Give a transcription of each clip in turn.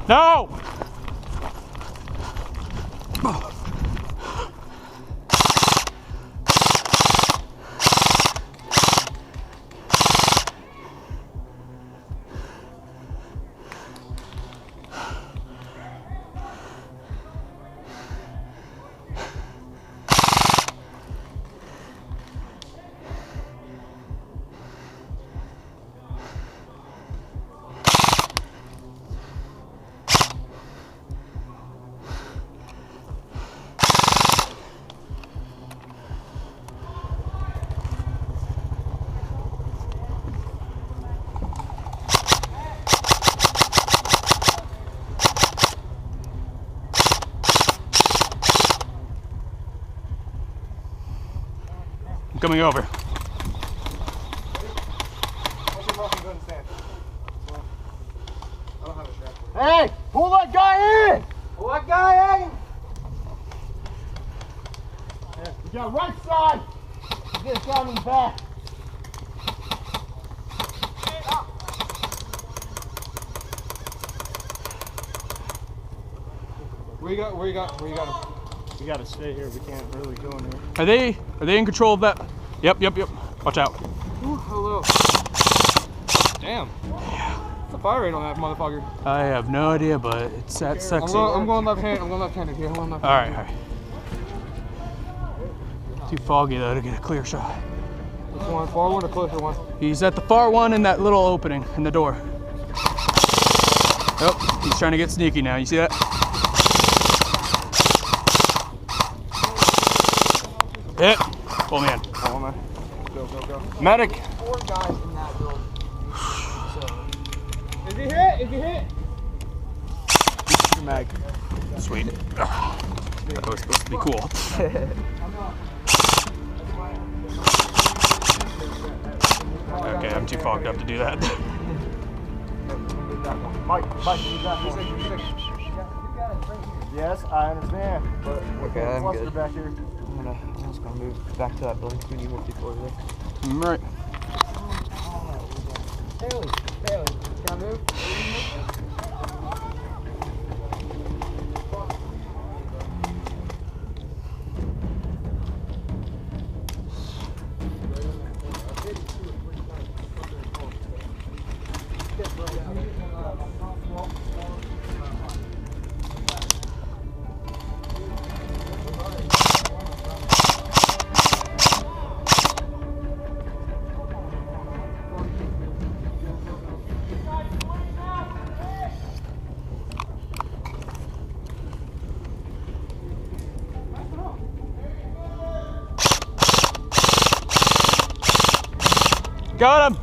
No! I'm coming over. Hey, pull that guy in! Pull that guy in! Yeah, you got right side. Get it down in the back. Where you got him? We gotta stay here. We can't really go in here. Are they in control of that? Yep. Watch out. Ooh, hello. Damn. What's the fire rate on that motherfucker? I have no idea, but it's that sexy. I'm going left-handed here. All right. Too foggy though to get a clear shot. Which one? Far one or closer one? He's at the far one in that little opening in the door. Oh, he's trying to get sneaky now. You see that? Hit. Pull me in. Oh man. Go. Medic. 4 guys in that building. Is he hit? Is he hit? Mag. Sweet. That was supposed to be cool. Okay, I'm too fogged up to do that. Mike, you got one. Yes, I understand. But okay, I'm good. Back here. I'm just gonna move back to that building. We need more people over there. All right. Haley, can I move? Got him.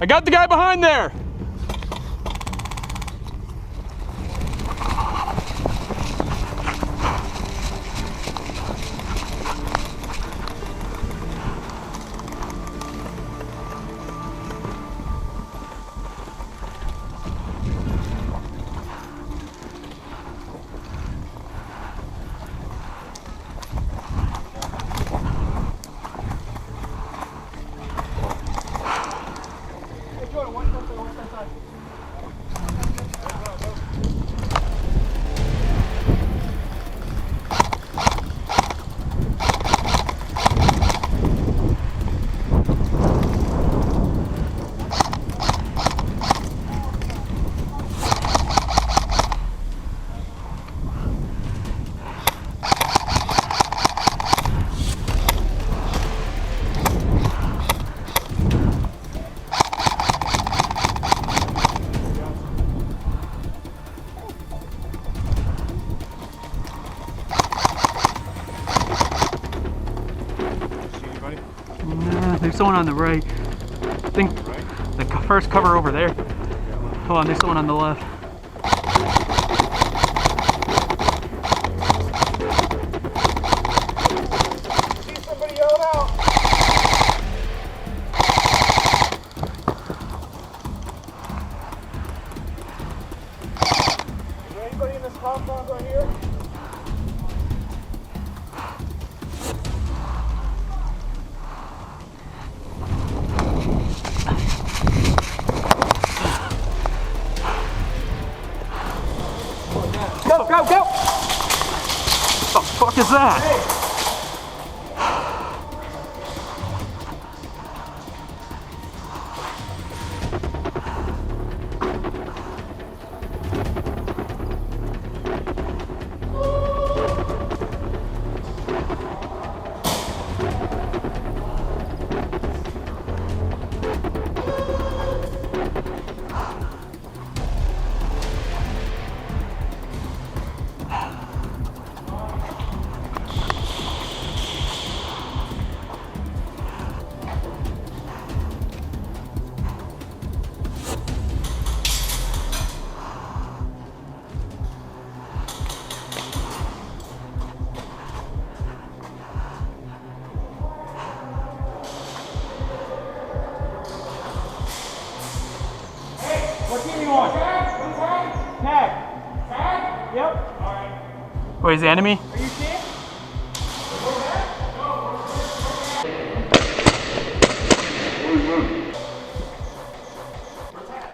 I got the guy behind there. There's someone on the right. I think the first cover over there. Hold on, there's someone on the left. See somebody yelling out. Is there anybody in this compound right here? fuck is that? What team you on? Tag. Tag? Yep. Alright. Wait, is the enemy? Are you